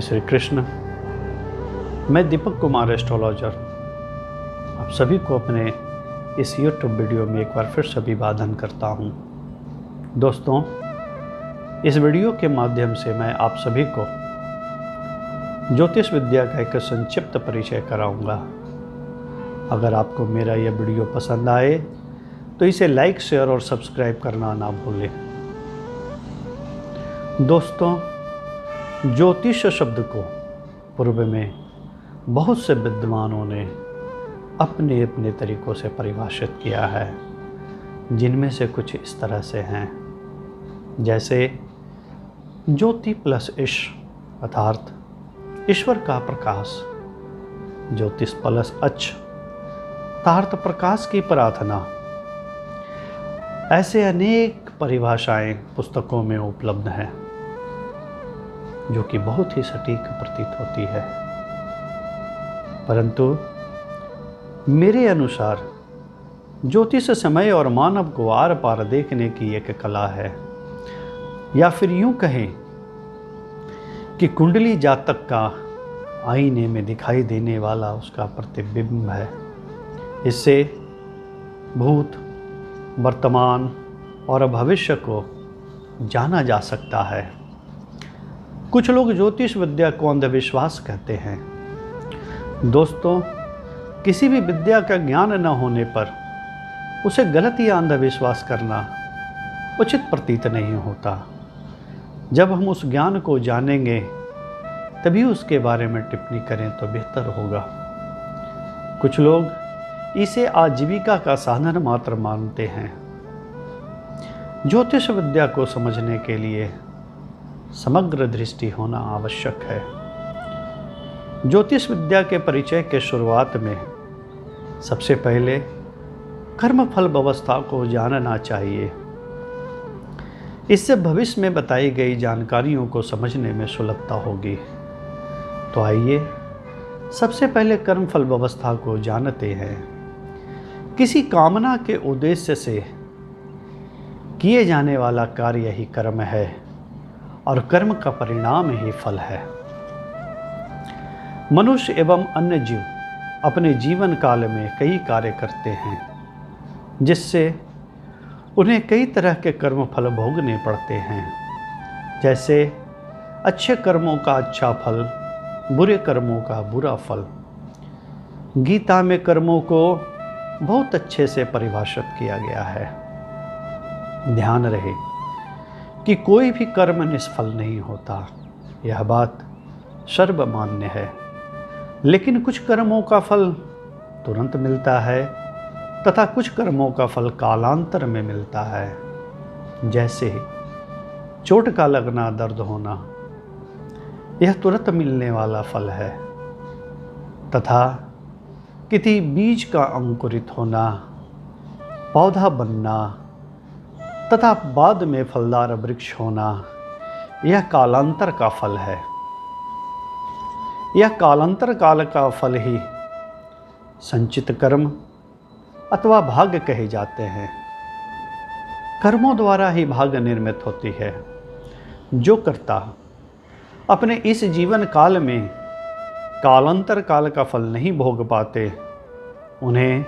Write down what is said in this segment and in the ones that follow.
जय श्री कृष्ण। मैं दीपक कुमार एस्ट्रोलॉजर आप सभी को अपने इस YouTube वीडियो में एक बार फिर से अभिवादन करता हूं। दोस्तों, इस वीडियो के माध्यम से मैं आप सभी को ज्योतिष विद्या का एक संक्षिप्त परिचय कराऊंगा। अगर आपको मेरा यह वीडियो पसंद आए तो इसे लाइक, शेयर और सब्सक्राइब करना ना भूलें। दोस्तों, ज्योतिष शब्द को पूर्व में बहुत से विद्वानों ने अपने अपने तरीक़ों से परिभाषित किया है, जिनमें से कुछ इस तरह से हैं, जैसे ज्योति प्लस ईश अर्थात ईश्वर का प्रकाश, ज्योतिष प्लस अच्छ अर्थात प्रकाश की प्रार्थना। ऐसे अनेक परिभाषाएं पुस्तकों में उपलब्ध हैं जो कि बहुत ही सटीक प्रतीत होती है, परंतु मेरे अनुसार ज्योतिष समय और मानव को आर पार देखने की एक कला है, या फिर यूं कहें कि कुंडली जातक का आईने में दिखाई देने वाला उसका प्रतिबिंब है। इससे भूत, वर्तमान और भविष्य को जाना जा सकता है। कुछ लोग ज्योतिष विद्या को अंधविश्वास कहते हैं। दोस्तों, किसी भी विद्या का ज्ञान न होने पर उसे गलत या अंधविश्वास करना उचित प्रतीत नहीं होता। जब हम उस ज्ञान को जानेंगे तभी उसके बारे में टिप्पणी करें तो बेहतर होगा। कुछ लोग इसे आजीविका का साधन मात्र मानते हैं। ज्योतिष विद्या को समझने के लिए समग्र दृष्टि होना आवश्यक है। ज्योतिष विद्या के परिचय के शुरुआत में सबसे पहले कर्मफल व्यवस्था को जानना चाहिए। इससे भविष्य में बताई गई जानकारियों को समझने में सुलभता होगी। तो आइए सबसे पहले कर्मफल व्यवस्था को जानते हैं। किसी कामना के उद्देश्य से किए जाने वाला कार्य ही कर्म है और कर्म का परिणाम ही फल है। मनुष्य एवं अन्य जीव अपने जीवन काल में कई कार्य करते हैं, जिससे उन्हें कई तरह के कर्म फल भोगने पड़ते हैं। जैसे अच्छे कर्मों का अच्छा फल, बुरे कर्मों का बुरा फल। गीता में कर्मों को बहुत अच्छे से परिभाषित किया गया है। ध्यान रहे कि कोई भी कर्म निष्फल नहीं होता, यह बात सर्वमान्य है। लेकिन कुछ कर्मों का फल तुरंत मिलता है तथा कुछ कर्मों का फल कालांतर में मिलता है। जैसे चोट का लगना, दर्द होना, यह तुरंत मिलने वाला फल है, तथा किसी बीज का अंकुरित होना, पौधा बनना तथा बाद में फलदार वृक्ष होना, यह कालांतर का फल है। यह कालांतर काल का फल ही संचित कर्म अथवा भाग्य कहे जाते हैं। कर्मों द्वारा ही भाग्य निर्मित होती है। जो कर्ता अपने इस जीवन काल में कालांतर काल का फल नहीं भोग पाते, उन्हें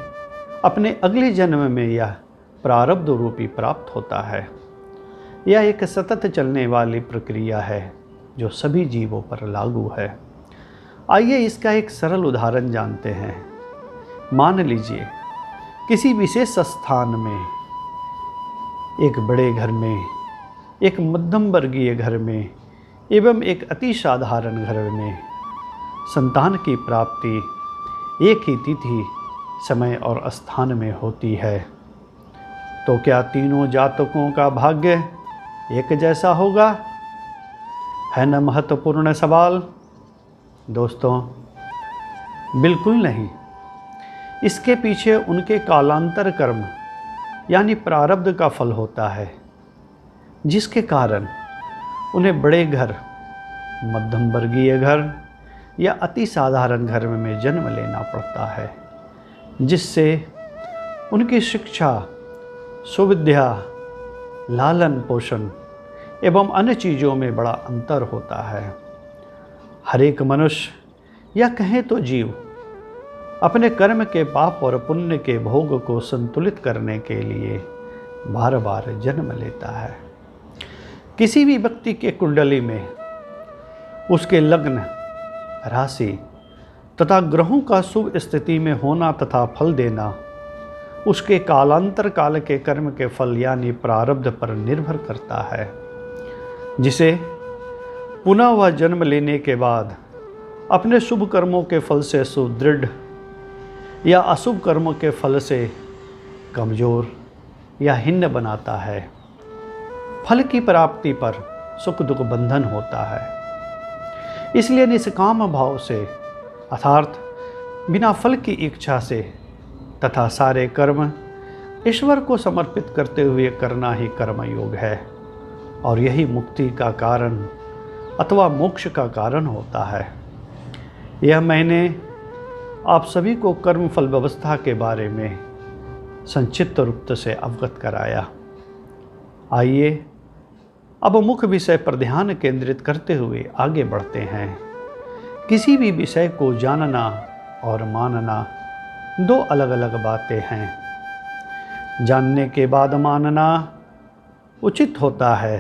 अपने अगले जन्म में यह प्रारब्ध रूपी प्राप्त होता है। यह एक सतत चलने वाली प्रक्रिया है जो सभी जीवों पर लागू है। आइए इसका एक सरल उदाहरण जानते हैं। मान लीजिए किसी विशेष स्थान में, एक बड़े घर में, एक मध्यम वर्गीय घर में एवं एक अति साधारण घर में संतान की प्राप्ति एक ही तिथि, समय और स्थान में होती है। तो क्या तीनों जातकों का भाग्य एक जैसा होगा? है न महत्वपूर्ण सवाल। दोस्तों, बिल्कुल नहीं। इसके पीछे उनके कालांतर कर्म यानी प्रारब्ध का फल होता है, जिसके कारण उन्हें बड़े घर, मध्यम वर्गीय घर या अति साधारण घर में जन्म लेना पड़ता है, जिससे उनकी शिक्षा, सुविद्या, लालन पोषण एवं अन्य चीज़ों में बड़ा अंतर होता है। हर एक मनुष्य या कहें तो जीव अपने कर्म के पाप और पुण्य के भोग को संतुलित करने के लिए बार बार जन्म लेता है। किसी भी व्यक्ति के कुंडली में उसके लग्न, राशि तथा ग्रहों का शुभ स्थिति में होना तथा फल देना उसके कालांतर काल के कर्म के फल यानी प्रारब्ध पर निर्भर करता है, जिसे पुनः वह जन्म लेने के बाद अपने शुभ कर्मों के फल से सुदृढ़ या अशुभ कर्मों के फल से कमज़ोर या हिन्न बनाता है। फल की प्राप्ति पर सुख दुख बंधन होता है। इसलिए निष्काम भाव से अर्थात बिना फल की इच्छा से तथा सारे कर्म ईश्वर को समर्पित करते हुए करना ही कर्मयोग है और यही मुक्ति का कारण अथवा मोक्ष का कारण होता है। यह मैंने आप सभी को कर्म फल व्यवस्था के बारे में संक्षिप्त रूप से अवगत कराया। आइए अब मुख्य विषय पर ध्यान केंद्रित करते हुए आगे बढ़ते हैं। किसी भी विषय को जानना और मानना दो अलग अलग बातें हैं। जानने के बाद मानना उचित होता है,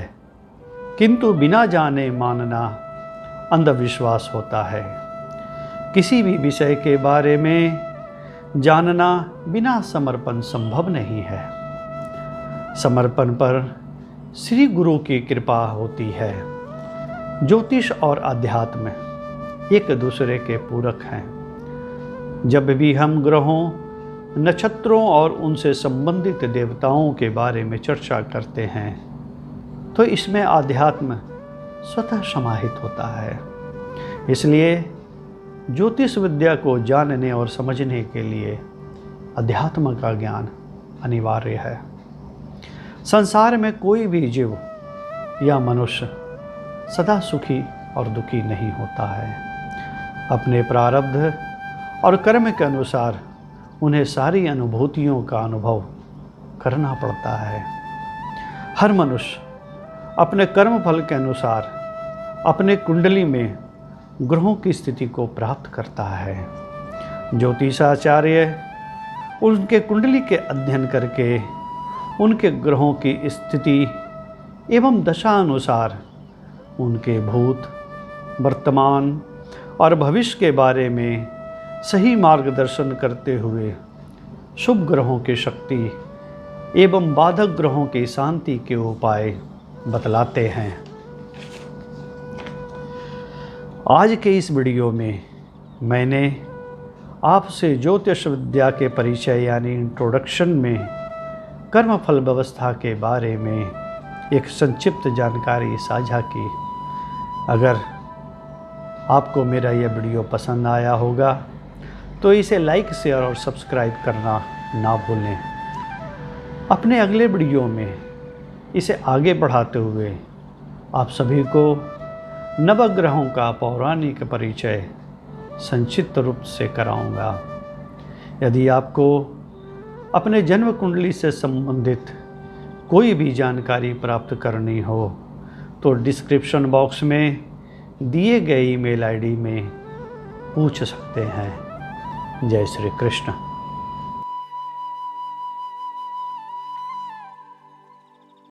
किंतु बिना जाने मानना अंधविश्वास होता है। किसी भी विषय के बारे में जानना बिना समर्पण संभव नहीं है। समर्पण पर श्री गुरु की कृपा होती है। ज्योतिष और अध्यात्म एक दूसरे के पूरक हैं। जब भी हम ग्रहों, नक्षत्रों और उनसे संबंधित देवताओं के बारे में चर्चा करते हैं तो इसमें आध्यात्म स्वतः समाहित होता है। इसलिए ज्योतिष विद्या को जानने और समझने के लिए अध्यात्म का ज्ञान अनिवार्य है। संसार में कोई भी जीव या मनुष्य सदा सुखी और दुखी नहीं होता है। अपने प्रारब्ध और कर्म के अनुसार उन्हें सारी अनुभूतियों का अनुभव करना पड़ता है। हर मनुष्य अपने कर्म फल के अनुसार अपने कुंडली में ग्रहों की स्थिति को प्राप्त करता है। ज्योतिषाचार्य उनके कुंडली के अध्ययन करके उनके ग्रहों की स्थिति एवं दशा अनुसार उनके भूत, वर्तमान और भविष्य के बारे में सही मार्गदर्शन करते हुए शुभ ग्रहों की शक्ति एवं बाधक ग्रहों की शांति के उपाय बतलाते हैं। आज के इस वीडियो में मैंने आपसे ज्योतिष विद्या के परिचय यानी इंट्रोडक्शन में कर्म फल व्यवस्था के बारे में एक संक्षिप्त जानकारी साझा की। अगर आपको मेरा यह वीडियो पसंद आया होगा तो इसे लाइक, शेयर और सब्सक्राइब करना ना भूलें। अपने अगले वीडियो में इसे आगे बढ़ाते हुए आप सभी को नवग्रहों का पौराणिक परिचय संक्षिप्त रूप से कराऊंगा। यदि आपको अपने जन्म कुंडली से संबंधित कोई भी जानकारी प्राप्त करनी हो तो डिस्क्रिप्शन बॉक्स में दिए गए ईमेल आईडी में पूछ सकते हैं। जय श्री कृष्ण।